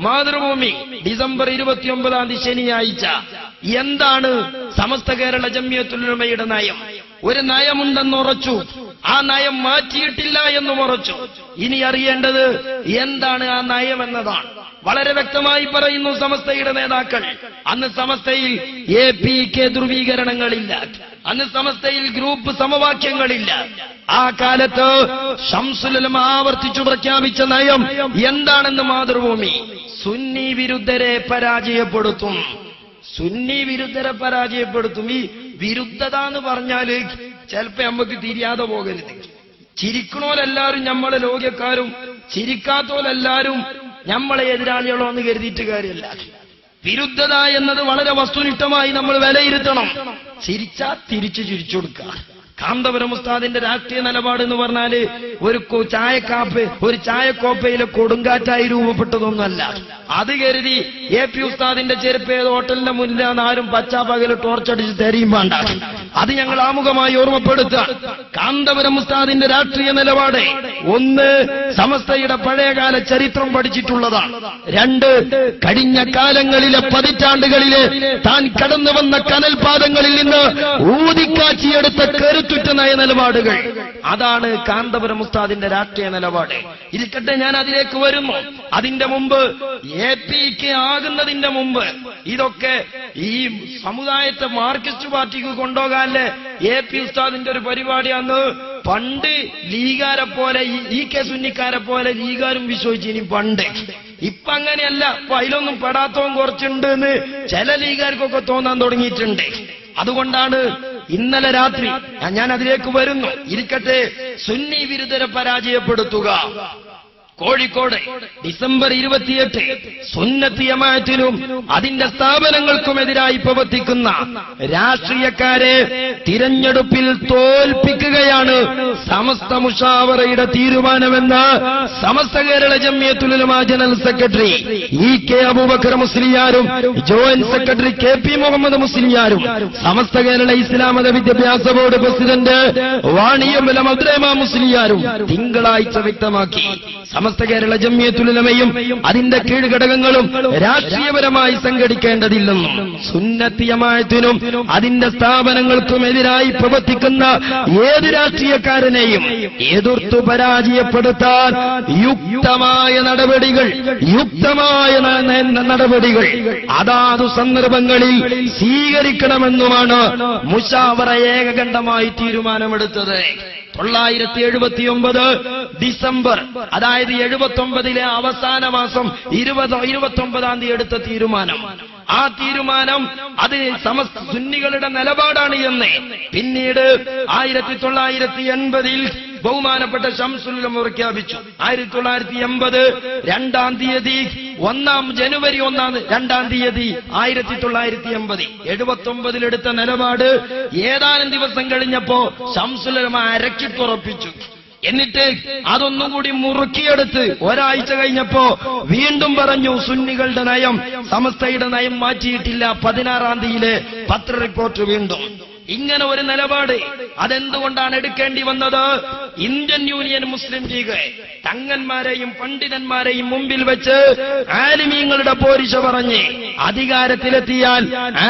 Mathrubhumi December 29 ശനിയാഴ്ച. എന്താണ് സമസ്ത കേരള ജംഇയ്യത്തുൽ ഉലമയുടെ നയം? ഒരു നയമുണ്ടെന്ന് ഉറച്ചു, ആ നയം മാറ്റിയിട്ടില്ല എന്നും ഉറച്ചു. ഇനി അറിയേണ്ടത് എന്താണ് ആ നയം എന്നതാണ്. വളരെ വ്യക്തമായി പറയുന്നു സമസ്തയുടെ നേതാക്കൾ. അന്ന് സമസ്തയിൽ APK ധ്രുവീകരണങ്ങളില്ല, അന്ന് സമസ്തയിൽ ഗ്രൂപ്പ് സമവാക്യങ്ങളില്ല. ആ കാലത്ത് ശംസുൽ ഉലമ ആവർത്തിച്ചു പ്രഖ്യാപിച്ച നയം എന്താണെന്ന് മാതൃഭൂമി: സുന്നി വിരുദ്ധരെ പരാജയപ്പെടുത്തും. സുന്നി വിരുദ്ധരെ പരാജയപ്പെടുത്തും. ഈ വിരുദ്ധത എന്ന് പറഞ്ഞാല് ചിലപ്പോ നമുക്ക് തിരിയാതെ പോകരുത്. ചിരിക്കണോലെല്ലാരും നമ്മളെ ലോകക്കാരും, ചിരിക്കാത്തോലെല്ലാരും നമ്മളെ എതിരാളികളോ എന്ന് കരുതിയിട്ട് കാര്യമില്ല. വിരുദ്ധത എന്നത് വളരെ വസ്തുനിഷ്ഠമായി നമ്മൾ വിലയിരുത്തണം. ചിരിച്ചാ തിരിച്ചു ചിരിച്ചു കൊടുക്കുക. കാന്തപുരം ഉസ്താദിന്റെ രാഷ്ട്രീയ നിലപാട് എന്ന് പറഞ്ഞാല് ഒരു ചായക്കോപ്പയിലെ കൊടുങ്കാറ്റായി രൂപപ്പെട്ടതൊന്നുമല്ല. അത് കരുതി AP ഉസ്താദിന്റെ ചെരുപ്പ് ഏത് ഹോട്ടലിന്റെ മുന്നിലാണ് ആരും പച്ചാപ്പകല് ടോർച്ചടിച്ച് തെരയും വേണ്ട. അത് ഞങ്ങൾ ആമുഖമായി ഓർമ്മപ്പെടുത്തുക. കാന്തപുരം ഉസ്താദിന്റെ രാഷ്ട്രീയ നിലപാട് ഒന്ന്, സമസ്തയുടെ പഴയകാല ചരിത്രം പഠിച്ചിട്ടുള്ളതാണ്. രണ്ട്, കഴിഞ്ഞ കാലങ്ങളിലെ പതിറ്റാണ്ടുകളിലെ താൻ കടന്നു വന്ന കനൽപാദങ്ങളിൽ നിന്ന് ഊതിക്കാച്ചിയെടുത്ത കരുത്തുറ്റ നയ നിലപാടുകൾ. അതാണ് കാന്തപുരം ഉസ്താദിന്റെ രാഷ്ട്രീയ നിലപാട്. ഇരിക്കട്ടെ, ഞാൻ അതിലേക്ക് വരുന്നു. അതിന്റെ മുമ്പ് APK ആകുന്നതിന്റെ മുമ്പ് ഇതൊക്കെ ഈ സമുദായത്തെ മാർക്സിസ്റ്റ് പാർട്ടിക്ക് കൊണ്ടുപോകാനല്ലേ AP ഉസ്താദിന്റെ ഒരു പരിപാടിയാണ്. പണ്ട് ലീഗാരെ പോലെ EK സുന്നിക്കാരെ പോലെ ലീഗാരും വിശ്വസിച്ചിനി പണ്ട്. ഇപ്പൊ അങ്ങനെയല്ല. ഇപ്പൊ അതിലൊന്നും പെടാത്തവും കുറച്ചുണ്ട് എന്ന് ചില ലീഗാർക്കൊക്കെ തോന്നാൻ തുടങ്ങിയിട്ടുണ്ട്. അതുകൊണ്ടാണ് ഇന്നലെ രാത്രി ഞാൻ അതിലേക്ക് വരുന്നു. ഇരിക്കട്ടെ, സുന്നി വിരുദ്ധരെ പരാജയപ്പെടുത്തുക. കോഴിക്കോട് ഡിസംബർ 28 സുന്നത്ത് ജമാഅത്തിനും അതിന്റെ സ്ഥാപനങ്ങൾക്കുമെതിരായി പ്രവർത്തിക്കുന്ന രാഷ്ട്രീയക്കാരെ തിരഞ്ഞെടുപ്പിൽ തോൽപ്പിക്കുകയാണ് സമസ്ത മുഷാവറയുടെ തീരുമാനമെന്ന് Samastha Kerala Jamiyyathul Ulama general secretary EK Aboobacker മുസ്ലിയാരും ജോയിന്റ് സെക്രട്ടറി KP മുഹമ്മദ് മുസ്ലിയാരും സമസ്ത കേരള ഇസ്ലാം മത വിദ്യാഭ്യാസ ബോർഡ് പ്രസിഡന്റ് വാണിയമ്പലം അബ്ദുറഹ്മാൻ മുസ്ലിയാരും തിങ്കളാഴ്ച വ്യക്തമാക്കി. സമസ്ത കേരള ജംഇയ്യത്തുൽ ഉലമയും അതിന്റെ കീഴ്ഘടകങ്ങളും രാഷ്ട്രീയപരമായി സംഘടിക്കേണ്ടതില്ലെന്നും സുന്നത്ത് ജമാഅത്തിനും അതിന്റെ സ്ഥാപനങ്ങൾക്കുമെതിരായി പ്രവർത്തിക്കുന്ന ഏത് രാഷ്ട്രീയക്കാരനെയും എതിർത്തു പരാജയപ്പെടുത്താൻ യുക്തമായ നടപടികൾ അതാതു സന്ദർഭങ്ങളിൽ സ്വീകരിക്കണമെന്നുമാണ് മുശാവറ ഏകകണ്ഠമായി തീരുമാനമെടുത്തത്. 979 ഡിസംബർ, അതായത് 79 അവസാന മാസം 29-ആം തീയതി എടുത്ത തീരുമാനം. ആ തീരുമാനം അത് സമസ്ത സുന്നികളുടെ നിലപാടാണ് എന്ന് പിന്നീട് 1980 ബഹുമാനപ്പെട്ട ശംസുൽ ഉലമ പ്രഖ്യാപിച്ചു. 1980 2-ാം തീയതി ജനുവരി 2-ാം തീയതി 1980 79 എടുത്ത നിലപാട് ഏതാനും ദിവസം കഴിഞ്ഞപ്പോ ശംസുൽ ഉലമ അരക്കിട്ടുറപ്പിച്ചു. എന്നിട്ട് അതൊന്നും കൂടി മുറുക്കിയെടുത്ത് ഒരാഴ്ച കഴിഞ്ഞപ്പോ വീണ്ടും പറഞ്ഞു സുന്നികളുടെ നയം, സമസ്തയുടെ നയം മാറ്റിയിട്ടില്ല. 16-ാം തീയതിയിലെ പത്ര റിപ്പോർട്ട് വീണ്ടും. ഇങ്ങനെ ഒരു നിലപാട് അതെന്തുകൊണ്ടാണ് എടുക്കേണ്ടി വന്നത്? ഇന്ത്യൻ യൂണിയൻ മുസ്ലിം ലീഗ് തങ്ങന്മാരെയും പണ്ഡിതന്മാരെയും മുമ്പിൽ വെച്ച് ആലിമീങ്ങളുടെ പോരിശ പറഞ്ഞ് അധികാരത്തിലെത്തിയാൽ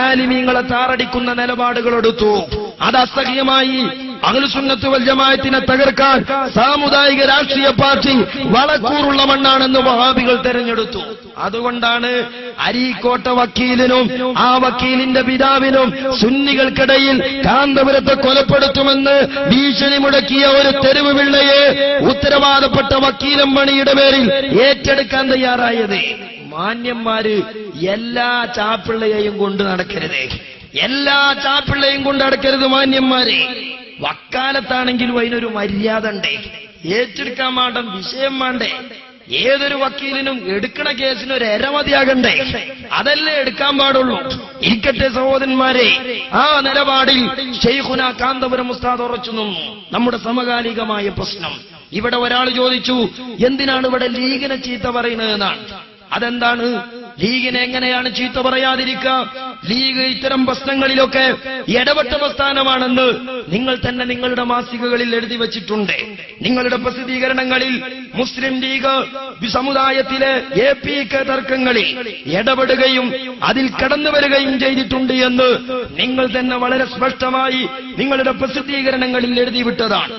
ആലിമീങ്ങളെ താറടിക്കുന്ന നിലപാടുകൾ എടുത്തു. അത് അസഹ്യമായി. അഹ്ലുസുന്നത്ത് വൽ ജമാഅത്തിനെ തകർക്കാൻ സാമുദായിക രാഷ്ട്രീയ പാർട്ടി വളക്കൂറുള്ള മണ്ണാണെന്ന് വഹാബികൾ തെരഞ്ഞെടുത്തു. അതുകൊണ്ടാണ് അരീക്കോട്ട വക്കീലിനും ആ വക്കീലിന്റെ പിതാവിനും സുന്നികൾക്കിടയിൽ കാന്തപുരത്തെ കൊലപ്പെടുത്തുമെന്ന് ഭീഷണി മുടക്കിയ ഒരു തെരുവ് പിള്ളയെ ഉത്തരവാദപ്പെട്ട വക്കീലം പണിയുടെ പേരിൽ ഏറ്റെടുക്കാൻ തയ്യാറായത്. മാന്യന്മാര് എല്ലാ ചാപ്പിള്ളയെയും കൊണ്ട് നടക്കരുത്, എല്ലാ ചാപ്പിള്ളയും കൊണ്ട് നടക്കരുത് മാന്യന്മാരെ. വക്കാലത്താണെങ്കിലും അതിനൊരു മര്യാദ ഉണ്ട്. ഏറ്റെടുക്കാൻ വേണ്ട വിഷയം വേണ്ടേ? ഏതൊരു വക്കീലിനും എടുക്കണ കേസിന് ഒരു എരമതിയാകണ്ടേ? അതല്ലേ എടുക്കാൻ പാടുള്ളൂ. ഇരിക്കട്ടെ സഹോദരന്മാരെ, ആ നിലപാടിൽ ശൈഖുന കാന്തപുരം ഉസ്താദ് ഉറച്ചു നിന്നു. നമ്മുടെ സമകാലികമായ പ്രശ്നം. ഇവിടെ ഒരാൾ ചോദിച്ചു, എന്തിനാണ് ഇവിടെ ലീഗിനെ ചീത്ത പറയുന്നത് എന്നാണ്. അതെന്താണ്? ലീഗിനെ എങ്ങനെയാണ് ചീത്ത പറയാതിരിക്കുക? ലീഗ് ഇത്തരം പ്രശ്നങ്ങളിലൊക്കെ ഇടപെട്ട പ്രസ്ഥാനമാണെന്ന് നിങ്ങൾ തന്നെ നിങ്ങളുടെ മാസികകളിൽ എഴുതി വച്ചിട്ടുണ്ട്. നിങ്ങളുടെ പ്രസിദ്ധീകരണങ്ങളിൽ മുസ്ലിം ലീഗ് സമുദായത്തിലെ APK തർക്കങ്ങളിൽ ഇടപെടുകയും അതിൽ കടന്നുവരികയും ചെയ്തിട്ടുണ്ട് എന്ന് നിങ്ങൾ തന്നെ വളരെ സ്പഷ്ടമായി നിങ്ങളുടെ പ്രസിദ്ധീകരണങ്ങളിൽ എഴുതിവിട്ടതാണ്.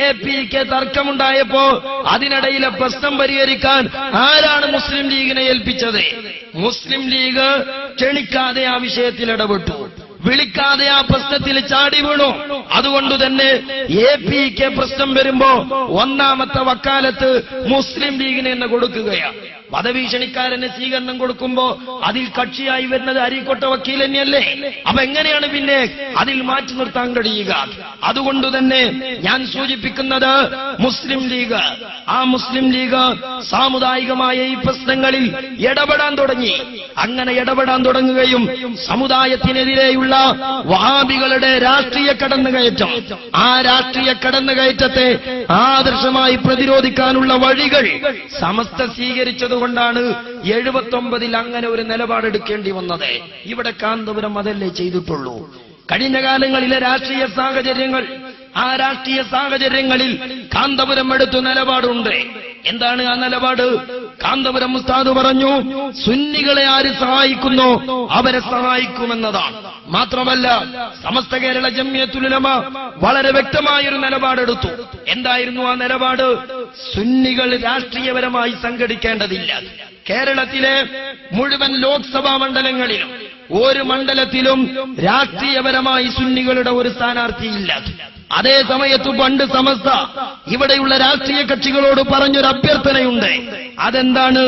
APK തർക്കമുണ്ടായപ്പോ അതിനിടയിലെ പ്രശ്നം പരിഹരിക്കാൻ ആരാണ് മുസ്ലിം ലീഗിനെ ഏൽപ്പിച്ചത്? മുസ്ലിം ലീഗ് ക്ഷണിക്കാതെ ആ വിഷയത്തിൽ ഇടപെട്ടു, വിളിക്കാതെ ആ പ്രശ്നത്തിൽ ചാടി വീണു. അതുകൊണ്ട് തന്നെ APK പ്രശ്നം വരുമ്പോ ഒന്നാമത്തെ വക്കാലത്ത് മുസ്ലിം ലീഗിന് തന്നെ കൊടുക്കുകയാണ്. വധഭീഷണിക്കാരന് സ്വീകരണം കൊടുക്കുമ്പോ അതിൽ കക്ഷിയായി വരുന്നത് അരീക്കോട്ട വക്കീൽ തന്നെയല്ലേ? അപ്പൊ എങ്ങനെയാണ് പിന്നെ അതിൽ മാറ്റി നിർത്താൻ കഴിയുക? അതുകൊണ്ട് തന്നെ ഞാൻ സൂചിപ്പിക്കുന്നത് മുസ്ലിം ലീഗ്, ആ മുസ്ലിം ലീഗ് സാമുദായികമായ ഈ പ്രശ്നങ്ങളിൽ ഇടപെടാൻ തുടങ്ങി. അങ്ങനെ ഇടപെടാൻ തുടങ്ങുകയും സമുദായത്തിനെതിരെയുള്ള വഹാബികളുടെ രാഷ്ട്രീയ കടന്നുകയറ്റം, ആ രാഷ്ട്രീയ കടന്നുകയറ്റത്തെ ആദർശമായി പ്രതിരോധിക്കാനുള്ള വഴികൾ സമസ്ത സ്വീകരിച്ചതുകൊണ്ടാണ് 79 അങ്ങനെ ഒരു നിലപാടെടുക്കേണ്ടി വന്നത്. ഇവിടെ കാന്തപുരം അതല്ലേ ചെയ്തിട്ടുള്ളൂ. കഴിഞ്ഞ കാലങ്ങളിലെ രാഷ്ട്രീയ സാഹചര്യങ്ങൾ, ആ രാഷ്ട്രീയ സാഹചര്യങ്ങളിൽ കാന്തപുരം എടുത്ത നിലപാടുണ്ട്. എന്താണ് ആ നിലപാട്? കാന്തപുരം ഉസ്താദ് പറഞ്ഞു, സുന്നികളെ ആര് സഹായിക്കുന്നോ അവരെ സഹായിക്കുമെന്നതാണ്. മാത്രമല്ല സമസ്ത കേരള ജംഇയ്യത്തുൽ ഉലമ വളരെ വ്യക്തമായൊരു നിലപാടെടുത്തു. എന്തായിരുന്നു ആ നിലപാട്? സുന്നികൾ രാഷ്ട്രീയപരമായി സംഘടിക്കേണ്ടതില്ല. കേരളത്തിലെ മുഴുവൻ ലോക്സഭാ മണ്ഡലങ്ങളിലും ഒരു മണ്ഡലത്തിലും രാഷ്ട്രീയപരമായി സുന്നികളുടെ ഒരു സ്ഥാനാർത്ഥിയില്ല. അതേ സമയത്ത് പണ്ട് സമസ്ത ഇവിടെയുള്ള രാഷ്ട്രീയ കക്ഷികളോട് പറഞ്ഞൊരു അഭ്യർത്ഥനയുണ്ട്. അതെന്താണ്?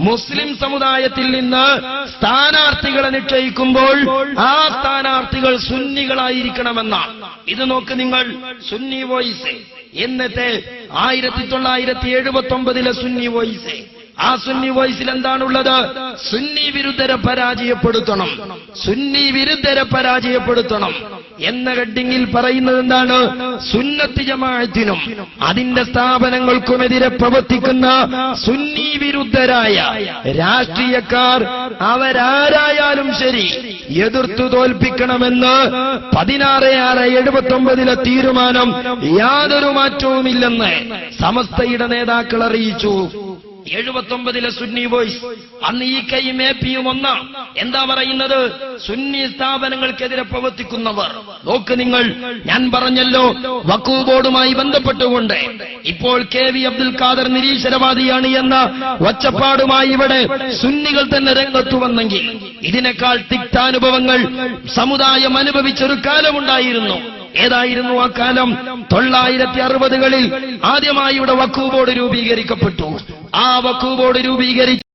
മുസ്ലിം സമുദായത്തിൽ നിന്ന് സ്ഥാനാർത്ഥികളെ നിശ്ചയിക്കുമ്പോൾ ആ സ്ഥാനാർത്ഥികൾ സുന്നികളായിരിക്കണമെന്നാണ്. ഇത് നോക്ക് നിങ്ങൾ, സുന്നി വോയിസ് എന്നത്തെ 1979 സുന്നി വോയിസ്, ആ സുന്നി വോയിസിൽ എന്താണുള്ളത്? സുന്നി വിരുദ്ധരെ പരാജയപ്പെടുത്തണം, സുന്നി വിരുദ്ധരെ പരാജയപ്പെടുത്തണം എന്ന ഹെഡിങ്ങിൽ പറയുന്നത് എന്താണ്? സുന്നത്ത് ജമാഅത്തിനും അതിന്റെ സ്ഥാപനങ്ങൾക്കുമെതിരെ പ്രവർത്തിക്കുന്ന സുന്നി വിരുദ്ധരായ രാഷ്ട്രീയക്കാർ അവരാരായാലും ശരി എതിർത്തു തോൽപ്പിക്കണമെന്ന് 16/6/79 തീരുമാനം യാതൊരു മാറ്റവുമില്ലെന്ന് സമസ്തയുടെ നേതാക്കൾ അറിയിച്ചു. 79 സുന്നി വോയിസ്, അന്ന് EKയും APയും ഒന്നാ. എന്താ പറയുന്നത്? സുന്നി സ്ഥാപനങ്ങൾക്കെതിരെ പ്രവർത്തിക്കുന്നവർ. നോക്ക് നിങ്ങൾ, ഞാൻ പറഞ്ഞല്ലോ വഖഫ് ബോർഡുമായി ബന്ധപ്പെട്ടുകൊണ്ട് ഇപ്പോൾ KV അബ്ദുൽ ഖാദർ നിരീശ്വരവാദിയാണ് എന്ന ഒച്ചപ്പാടുമായി ഇവിടെ സുന്നികൾ തന്നെ രംഗത്തു വന്നെങ്കിൽ ഇതിനേക്കാൾ തിക്താനുഭവങ്ങൾ സമുദായം അനുഭവിച്ചൊരു കാലമുണ്ടായിരുന്നു. ഏതായിരുന്നു ആ കാലം? 1960കളിൽ ആദ്യമായി ഇവിടെ വഖഫ് ബോർഡ് രൂപീകരിക്കപ്പെട്ടു. ആ വഖഫ് ബോർഡ് രൂപീകരിച്ചു